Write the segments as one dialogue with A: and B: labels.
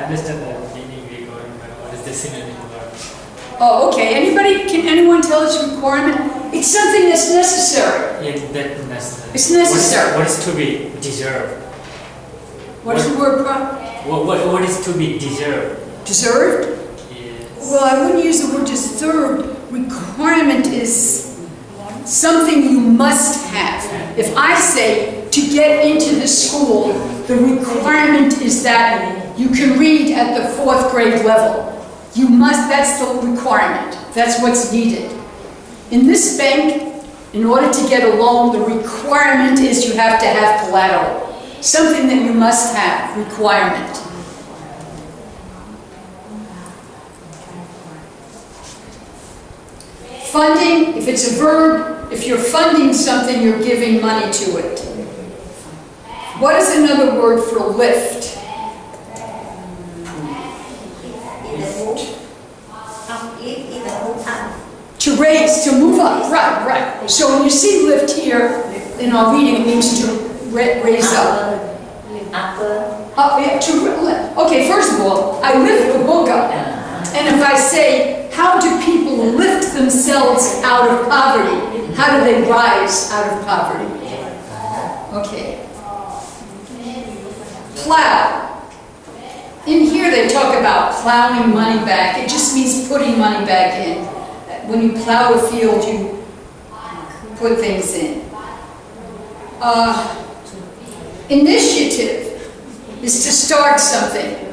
A: understand the meaning requirement, but what is the synonym word?
B: Oh, okay. Can anyone tell us requirement? It's something that's necessary.
A: Yeah, that's necessary.
B: It's necessary.
A: What is to be deserved?
B: What is the word?
A: What is to be deserved?
B: Deserved?
A: Yes.
B: Well, I wouldn't use the word deserved. Requirement is something you must have. If I say to get into the school, the requirement is that you can read at the 4th grade level. You must, that's the requirement. That's what's needed. In this bank, in order to get a loan, the requirement is you have to have collateral. Something that you must have, requirement. Funding, if it's a verb, if you're funding something, you're giving money to it. What is another word for lift? To raise, to move up, right. So when you see lift here in our reading, it means to raise up. Okay, first of all, I lift the book up. And if I say, how do people lift themselves out of poverty? How do they rise out of poverty? Okay. Plow. In here they talk about plowing money back. It just means putting money back in. When you plow a field, you put things in. Initiative is to start something.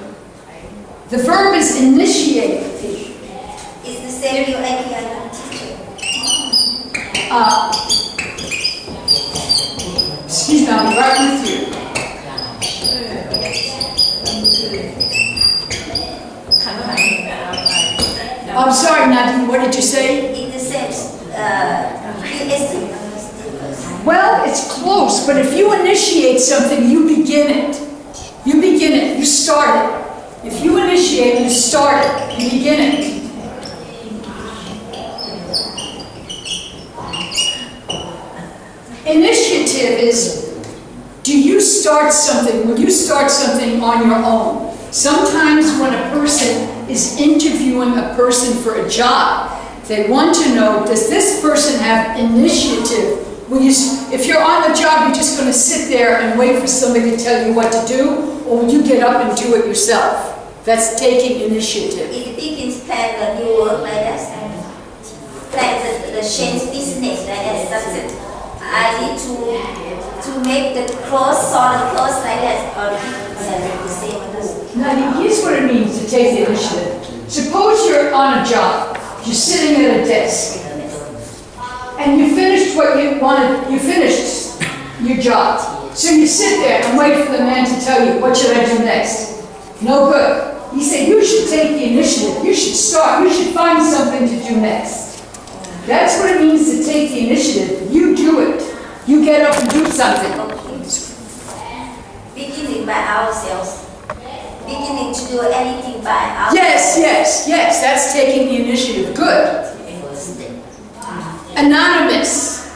B: The verb is initiate.
C: It's the same you teacher.
B: Excuse me, I'll be right with you. I'm sorry, Nadine, what did you say?
C: In the sense,
B: well, it's close, but if you initiate something, you begin it. You begin it, you start it. If you initiate, you start it, you begin it. Initiative is, do you start something? Will you start something on your own? Sometimes when a person is interviewing a person for a job, they want to know, does this person have initiative? If you're on the job, you're just going to sit there and wait for somebody to tell you what to do, or will you get up and do it yourself? That's taking initiative.
C: If begins plan a new work like that, like the change business like that, I need to make the clothes, sort of clothes like that, or the same.
B: Now, here's what it means to take the initiative. Suppose you're on a job, you're sitting at a desk, and you finished what you wanted, you finished your job. So you sit there and wait for the man to tell you, what should I do next? No good. He said, you should take the initiative, you should start, you should find something to do next. That's what it means to take the initiative. You do it. You get up and do something.
C: Beginning by ourselves. Beginning to do anything by ourselves.
B: Yes, that's taking the initiative. Good. Anonymous.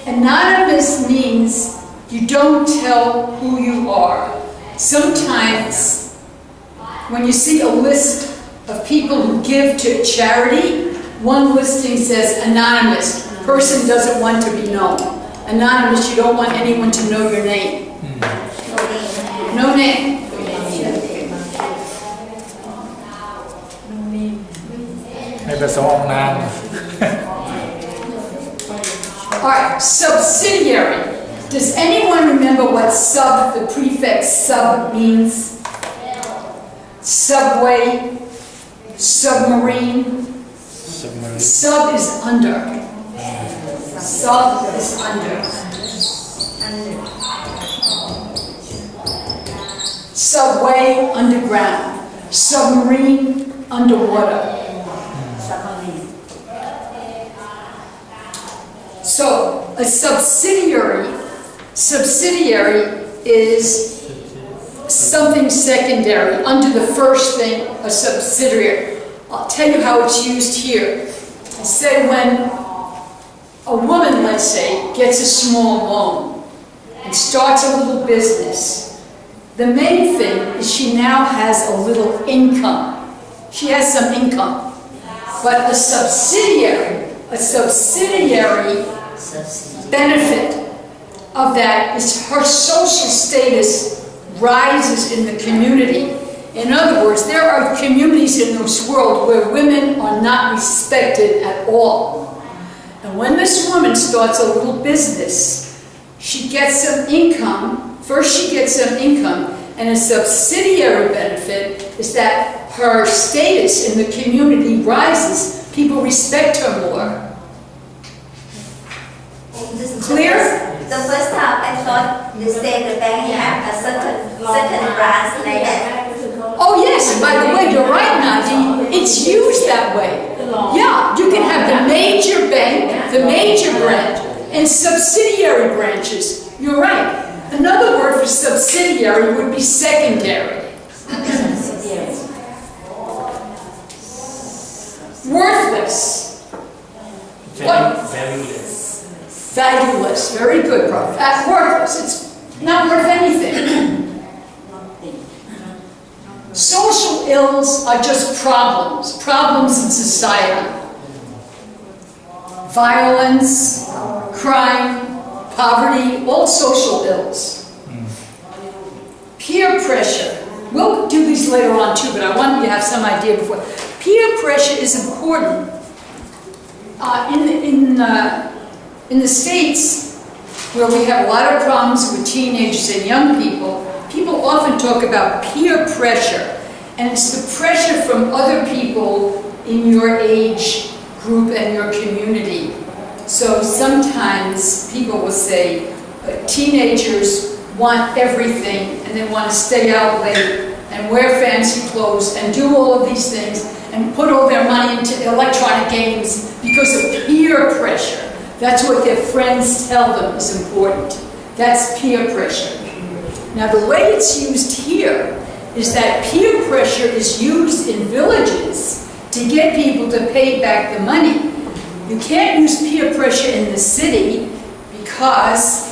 B: Anonymous means you don't tell who you are. Sometimes when you see a list of people who give to charity, one listing says anonymous. Person doesn't want to be known. Anonymous, you don't want anyone to know your name. No name. Alright, subsidiary. Does anyone remember what the prefix sub means? Subway, submarine. Sub is under. Sub is under. Subway, underground. Submarine, underwater. So, a subsidiary is something secondary. Under the first thing, a subsidiary. I'll tell you how it's used here. I said when a woman, let's say, gets a small loan and starts a little business, The main thing is she now has a little income. She has some income. But a subsidiary benefit of that is her social status rises in the community. In other words, there are communities in this world where women are not respected at all. And when this woman starts a little business, she gets some income. First she gets some income, and a subsidiary benefit is that her status in the community rises. People respect her more. Clear?
C: The first time I thought you said the bank have a certain branch like that.
B: Oh yes, by the way, you're right, Nadine. It's used that way. Yeah, you can have the major bank, the major branch, and subsidiary branches. You're right. Another word for subsidiary would be secondary. Worthless.
A: Valueless.
B: Valueless. Very good, Prof. Worthless. It's not worth anything. Social ills are just problems in society. Violence, crime, poverty, all social ills. Peer pressure. We'll do these later on too, but I want you to have some idea before. Peer pressure is important. In the States, where we have a lot of problems with teenagers and young people, people often talk about peer pressure, and it's the pressure from other people in your age group and your community. So sometimes people will say teenagers want everything and they want to stay out late and wear fancy clothes and do all of these things and put all their money into electronic games because of peer pressure. That's what their friends tell them is important. That's peer pressure. Now the way it's used here is that peer pressure is used in villages to get people to pay back the money. You can't use peer pressure in the city because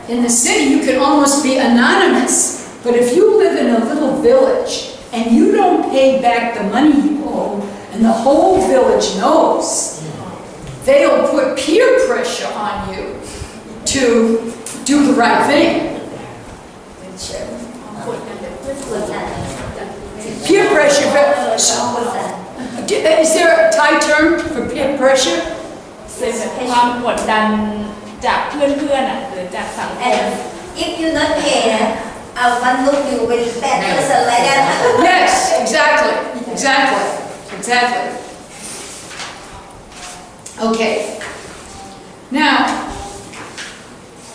B: in the city you can almost be anonymous. But if you live in a little village and you don't pay back the money you owe and the whole village knows, they'll put peer pressure on you to do the right thing. Peer pressure. Is there a Thai term for peer pressure?
D: ความกดดันจากเพื่อนๆหรือจากสังคม
C: And if you not pay, one look you will bad person like that.
B: Yes, exactly. Okay. Now,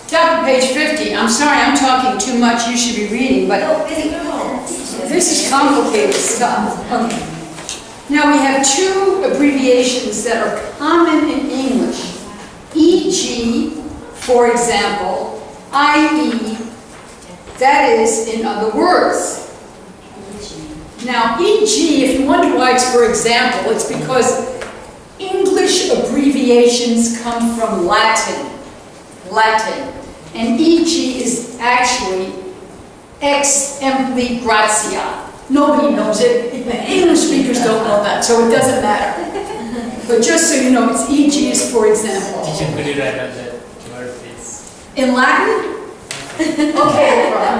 B: top of page 50. I'm sorry, I'm talking too much. You should be reading, but this is complicated stuff. Okay. Now we have two abbreviations that are common in English. E.g., for example, i.e., that is, in other words. Now, e.g., if you wonder why it's for example, it's because English abbreviations come from Latin. And e.g. is actually ex empli gratia. Nobody knows it. English speakers don't know that, so it doesn't matter. But just so you know, it's e.g. is for example.
A: Teacher, could you write down that word, please?
B: In Latin? Okay, no problem.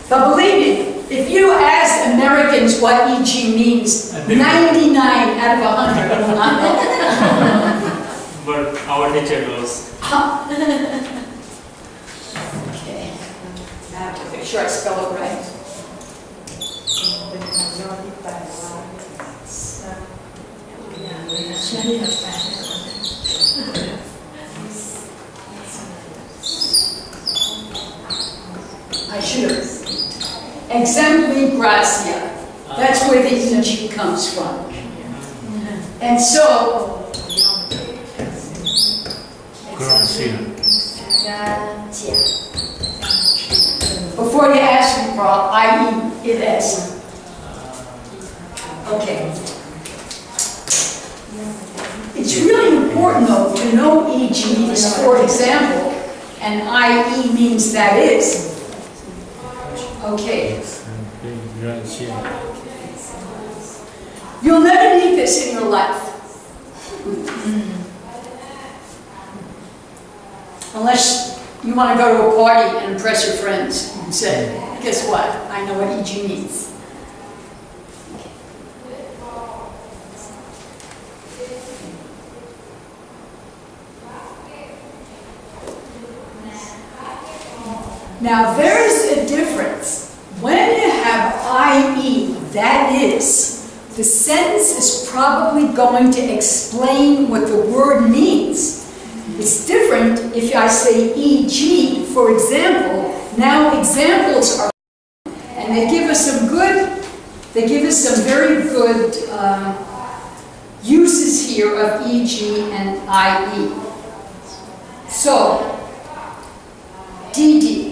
B: But believe me, if you ask Americans what e.g. means, 99 out of 100 will not know.
A: But our teacher knows.
B: Okay. Now I have to make sure I spell it right. I should have. Exempli gratia. That's where the e.g. comes from. And so, before you ask me, Paul, I.e. it is. Okay. It's really important, though, to know e.g. is for example, and i.e. means that is. Okay. You'll never need this in your life. Unless you want to go to a party and impress your friends and say, guess what? I know what EG means. Now there's a difference. When you have IE, that is, the sentence is probably going to explain what the word means. It's different if I say EG, for example. Now examples are, and they give us some very good uses here of EG and IE. So, DD.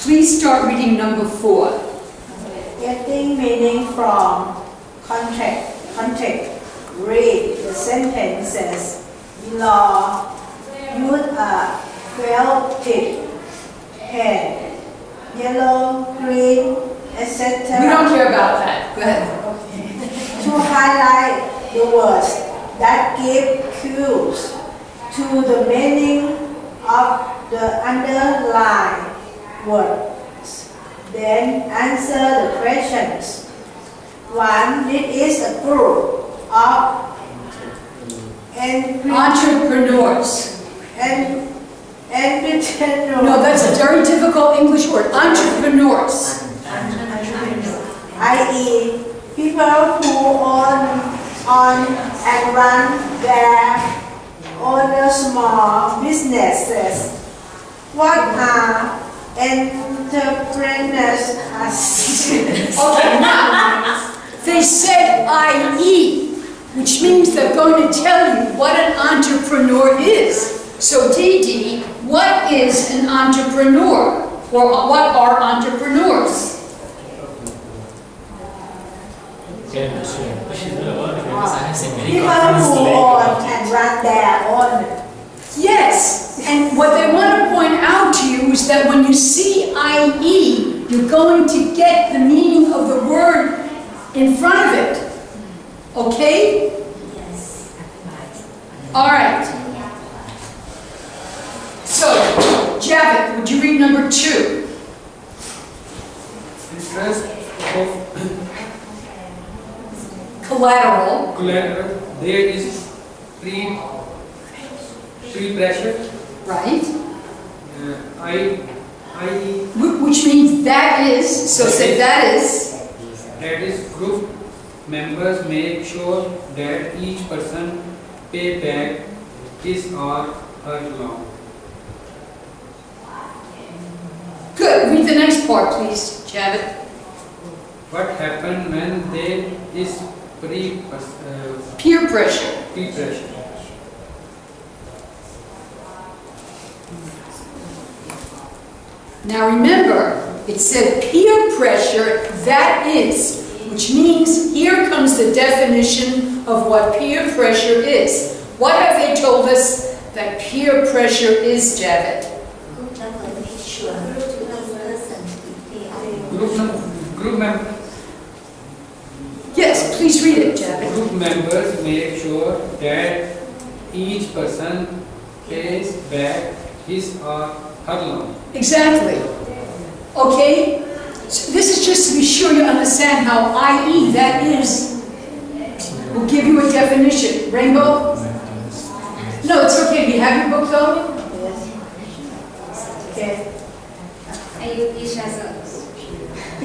B: Please start reading number 4.
E: Getting meaning from context. Read the sentences below. Use a felt-tip pen, yellow, green, etc.
B: We don't care about that. Go ahead.
E: To highlight the words that give clues to the meaning of the underlined words. Then answer the questions. 1. This is a group of
B: Entrepreneurs.
E: entrepreneurs.
B: No, that's a very difficult English word. Entrepreneurs.
E: i.e. people who own and run their own small businesses. What are entrepreneurs?
B: Okay, now, they said IE, which means they're going to tell you what an entrepreneur is. So DD, what is an entrepreneur? Or what are entrepreneurs?
E: People who own and run their own.
B: Yes, and what they want to point out to you is that when you see IE, you're going to get the meaning of the word in front of it. Okay?
C: Yes.
B: All right. So, Javed, would you read number 2?
F: Interest of
B: Collateral.
F: collateral. There is pre-pressure.
B: Right?
F: Which
B: Which means that is, so say that is.
F: that is group members make sure that each person pay back his or her loan.
B: Good, read the next part, please, Javed.
F: What happened when there is
B: Peer pressure.
F: pre-pressure?
B: Now remember, it said peer pressure, that is, which means here comes the definition of what peer pressure is. What have they told us that peer pressure is, Javed?
C: Group member make sure to each person to pay.
F: Group members.
B: Yes, please read it, Javed.
F: Group members make sure that each person pays back his or her loan.
B: Exactly. Okay? So this is just to be sure you understand how IE, that is, will give you a definition. Rainbow? No, it's okay. Do you have your book though?
E: Okay.
G: Each has a,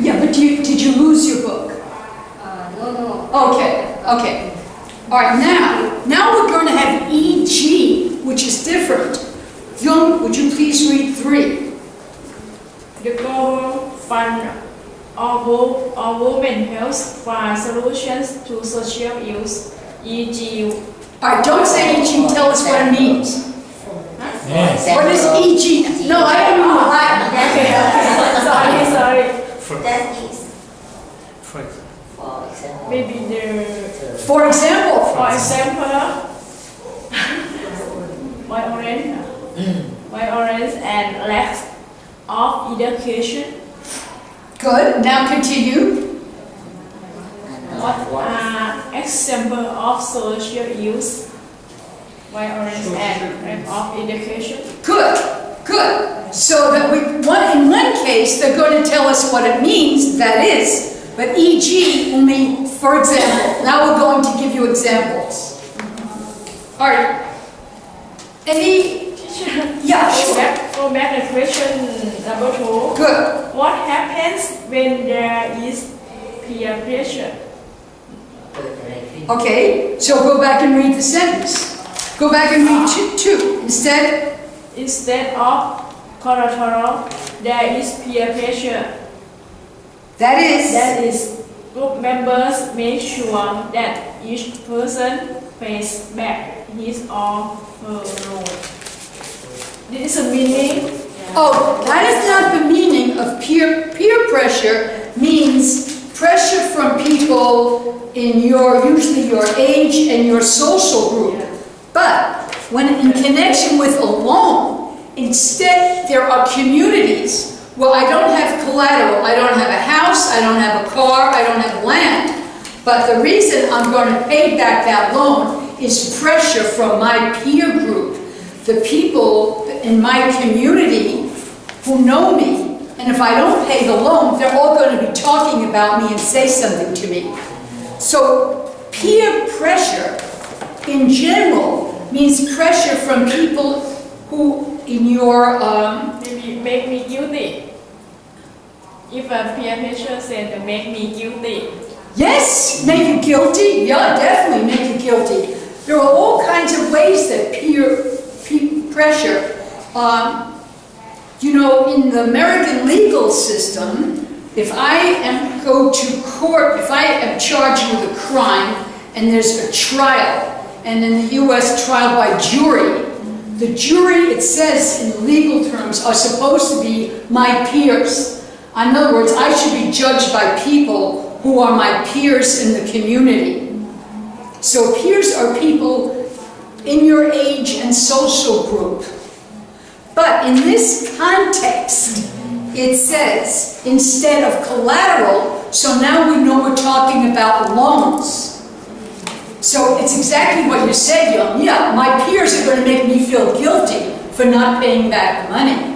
B: Yeah, but did you lose your book?
G: no.
B: Okay, okay. All right, now we're going to have EG, which is different. Young, would you please read 3?
D: The Global Fund of Women Health for Solutions to Social Ills, e.g.
B: All right, don't say EG, tell us what it means.
A: Yes.
B: What is EG? No, I don't know Latin.
D: Sorry.
C: That is,
A: For example.
D: Maybe
B: For example,
D: for example, my orange and lack of education.
B: Good. Now continue.
D: What are example of social use? Violence and of education?
B: Good. Good. So that in one case, they're going to tell us what it means, that is, but e.g. only, for example, now we're going to give you examples. All right. Any? Yeah, sure.
D: Go back to question number 2.
B: Good.
D: What happens when there is peer pressure?
B: Okay, so go back and read the sentence. Go back and read two.
D: Instead of collateral, there is peer pressure.
B: That is.
D: That is, group members make sure that each person pays back his or her loan. This is a meaning.
B: Oh, that is not the meaning of peer pressure. Means pressure from people in usually your age and your social group. But when in connection with a loan, instead there are communities. Well, I don't have collateral, I don't have a house, I don't have a car, I don't have land. But the reason I'm going to pay back that loan is pressure from my peer group, the people in my community who know me. And if I don't pay the loan, they're all going to be talking about me and say something to me. So peer pressure in general means pressure from people who in your
D: Maybe make me guilty. If a peer pressure said to make me guilty.
B: yes, make you guilty. Yeah, definitely make you guilty. There are all kinds of ways that peer pressure. You know, in the American legal system, if I go to court, if I am charged with a crime and there's a trial, and in the U.S. trial by jury, the jury, it says in legal terms, are supposed to be my peers. In other words, I should be judged by people who are my peers in the community. So peers are people in your age and social group. But in this context, it says, instead of collateral, so now we know we're talking about loans. So it's exactly what you said, Young. Yeah, my peers are going to make me feel guilty for not paying back the money.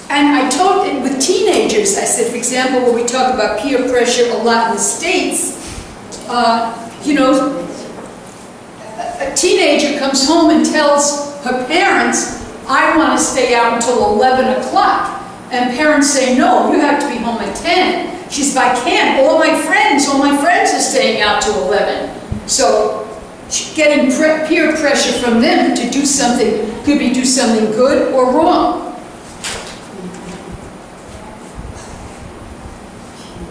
B: And I told it with teenagers, I said, for example, when we talk about peer pressure a lot in the States, you know, a teenager comes home and tells her parents, I want to stay out until 11 o'clock. And parents say, no, you have to be home at 10. She says, I can't. All my friends are staying out till 11. So getting peer pressure from them to do something, could be do something good or wrong.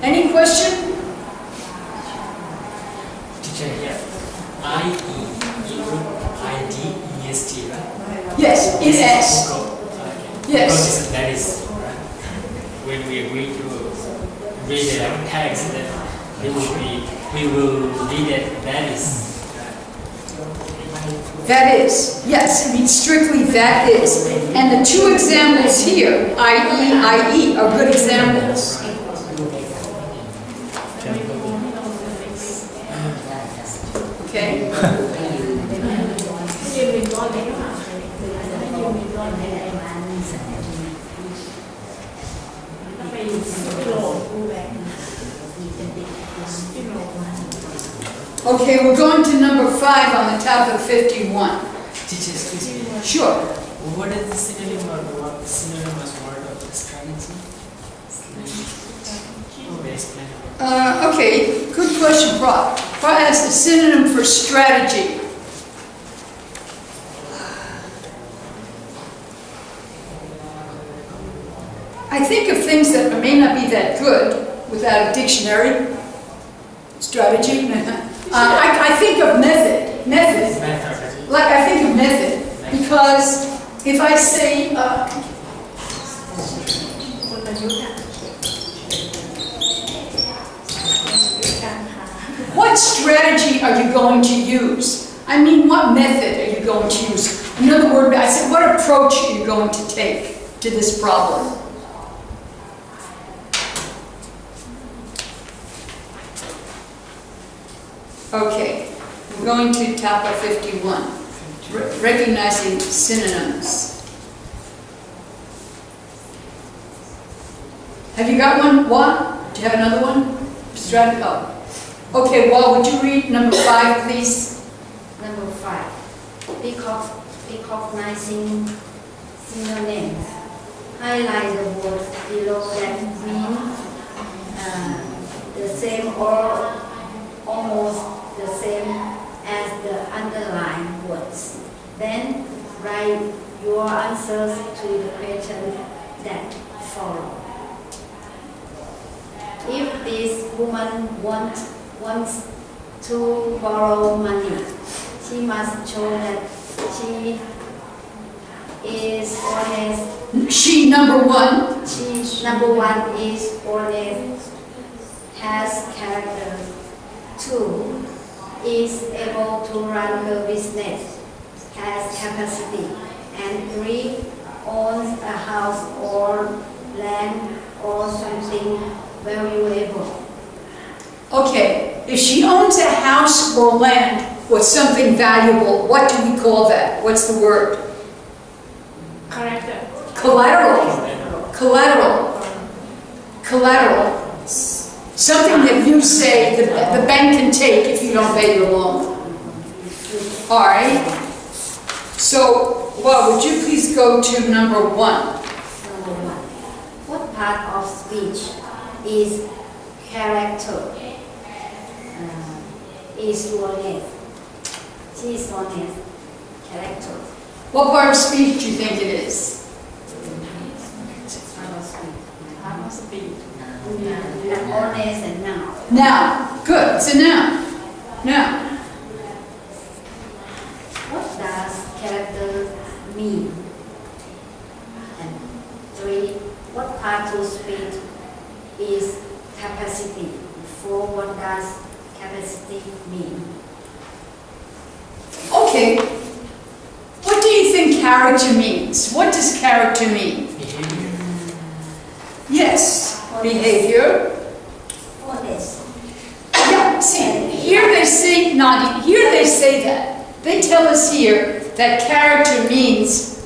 B: Any question?
A: Teacher, here. I-E-E-I-D-E-S-T, right?
B: Yes, it is.
A: Okay.
B: Yes.
A: That is, right? When we agree to read the text, then we will read it, that is.
B: That is, yes, I mean strictly that is. And the two examples here, I-E, are good examples. Okay? Okay, we're going to number 5 on the top of 51.
A: Teacher, excuse me.
B: Sure.
A: What is the synonym or what synonymous word of strategy? Explain.
B: Okay, good question, Prot. Prot has the synonym for strategy. I think of things that may not be that good without a dictionary. Strategy. I think of method. Method. Like I think of method because if I say what strategy are you going to use? I mean, what method are you going to use? In other words, I said, what approach are you going to take to this problem? Okay, we're going to Tapa 51. Recognizing synonyms. Have you got one? What? Do you have another one? Strand? Oh. Okay, Wall, would you read number 5, please?
G: Number 5. Recognizing synonyms. Highlight the words below that mean the same or almost the same as the underlined words. Then write your answers to the question that follow. If this woman wants to borrow money, she must show that she is honest.
B: She, number 1.
G: She, number 1, is honest, has character. 2, is able to run her business, has capacity. And 3, owns a house or land or something valuable.
B: Okay, if she owns a house or land or something valuable, what do we call that? What's the word?
D: Character.
B: Collateral. Collateral. Collateral. Something that you say the bank can take if you don't pay your loan. All right. So, well, would you please go to number 1?
G: Number 1. What part of speech is character? Is honest. She is honest. Character.
B: What part of speech do you think it is?
D: Part of speech.
G: Honest and now.
B: Noun. Good. It's a noun. Noun.
G: What does character mean? And 3. What part of speech is capacity? 4. What does capacity mean?
B: Okay. What do you think character means? What does character mean?
A: Behavior.
B: Yes. Behavior.
C: Honest.
B: Yeah, see, here they say, not here they say that. They tell us here that character means,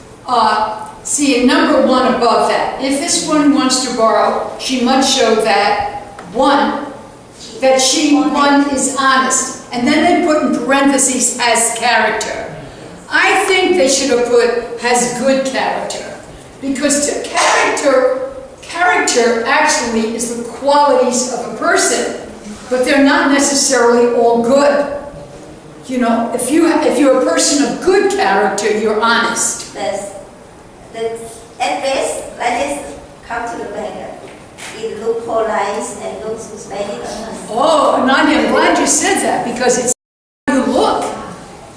B: see in number 1 above that. If this one wants to borrow, she must show that 1, that she, 1 is honest. And then they put in parentheses as character. I think they should have put has good character. Because to character actually is the qualities of a person, but they're not necessarily all good. You know, if you're a person of good character, you're honest.
C: The address, like this, come to the bank. It looks polite and looks very honest.
B: Oh, Nadia, I'm glad you said that, because it's how you look.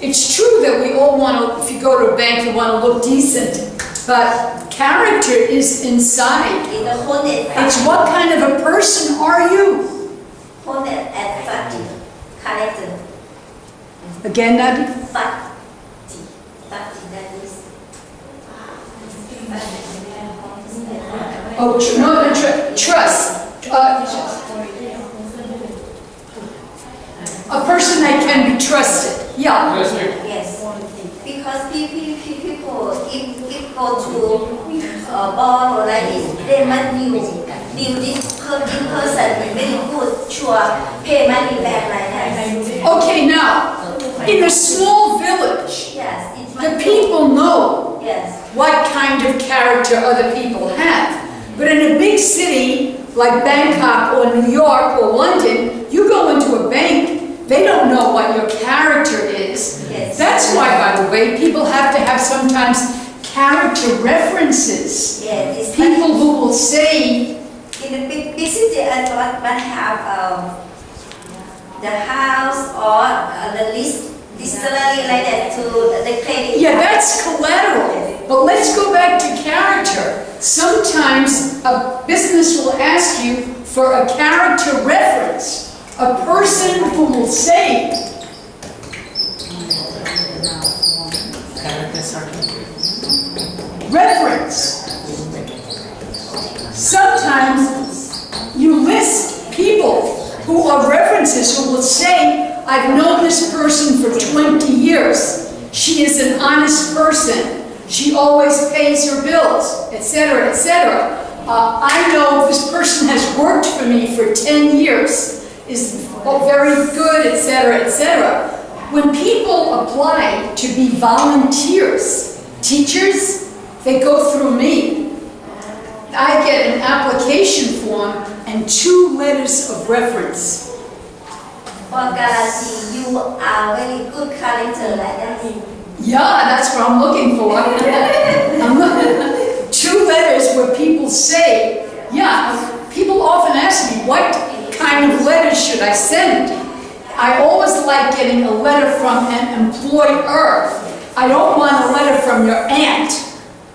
B: It's true that we all want to, if you go to a bank, you want to look decent, but character is inside. It's what kind of a person are you?
C: Honest and fatty. Character.
B: Again, Nadia?
C: Fatty. Fatty, that is.
B: Oh, trust. A person that can be trusted. Yeah.
C: Yes. Because people, if go to ball or like this, they must knew this person very good, sure, pay money back like that.
B: Okay, now, in a small village,
C: Yes, it's
B: the people know
C: Yes.
B: what kind of character other people have. But in a big city like Bangkok or New York or London, you go into a bank, they don't know what your character is.
C: Yes.
B: That's why, by the way, people have to have sometimes character references.
C: Yes.
B: People who will say,
C: In a big city, I thought might have the house or the list, salary like that to the credit.
B: yeah, that's collateral. But let's go back to character. Sometimes a business will ask you for a character reference. A person who will say,
A: Character certificate.
B: reference. Sometimes you list people who are references who will say, I've known this person for 20 years. She is an honest person. She always pays her bills, etc., etc. I know this person has worked for me for 10 years, is very good, etc., etc. When people apply to be volunteers, teachers, they go through me. I get an application form and 2 letters of reference.
C: For guarantee, you are very good character like that.
B: Yeah, that's what I'm looking for. I'm looking, 2 letters where people say, yeah, people often ask me, what kind of letters should I send? I always like getting a letter from an employer. I don't want a letter from your aunt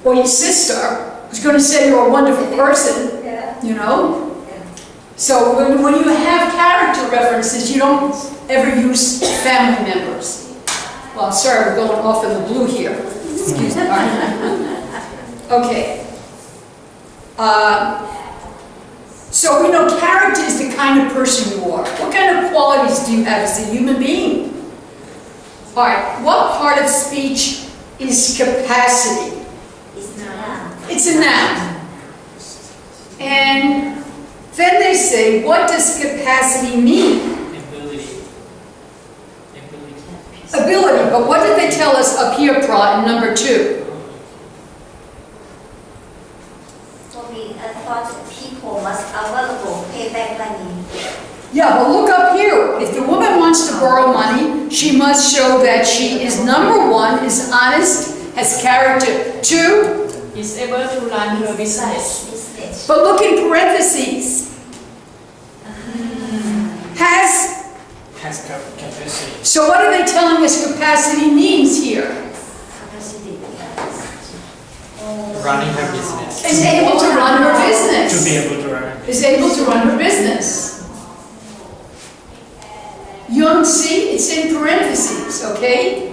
B: or your sister who's going to say you're a wonderful person, you know? So when you have character references, you don't ever use family members. Well, sorry, we're going off in the blue here. Excuse me. Okay. So we know character is the kind of person you are. What kind of qualities do you have as a human being? All right. What part of speech is capacity? It's a noun. And then they say, what does capacity mean? Ability, but what did they tell us up here, in number 2?
C: For me, I thought people must available pay back money.
B: Yeah, but look up here. If the woman wants to borrow money, she must show that she is, number 1, is honest, has character. 2,
D: is able to run her business.
B: but look in parentheses. Has
A: capacity.
B: So what are they telling us capacity means here?
A: Running her business.
B: Is able to run her business.
A: To be able to run her business.
B: Is able to run her business. You don't see? It's in parentheses, okay?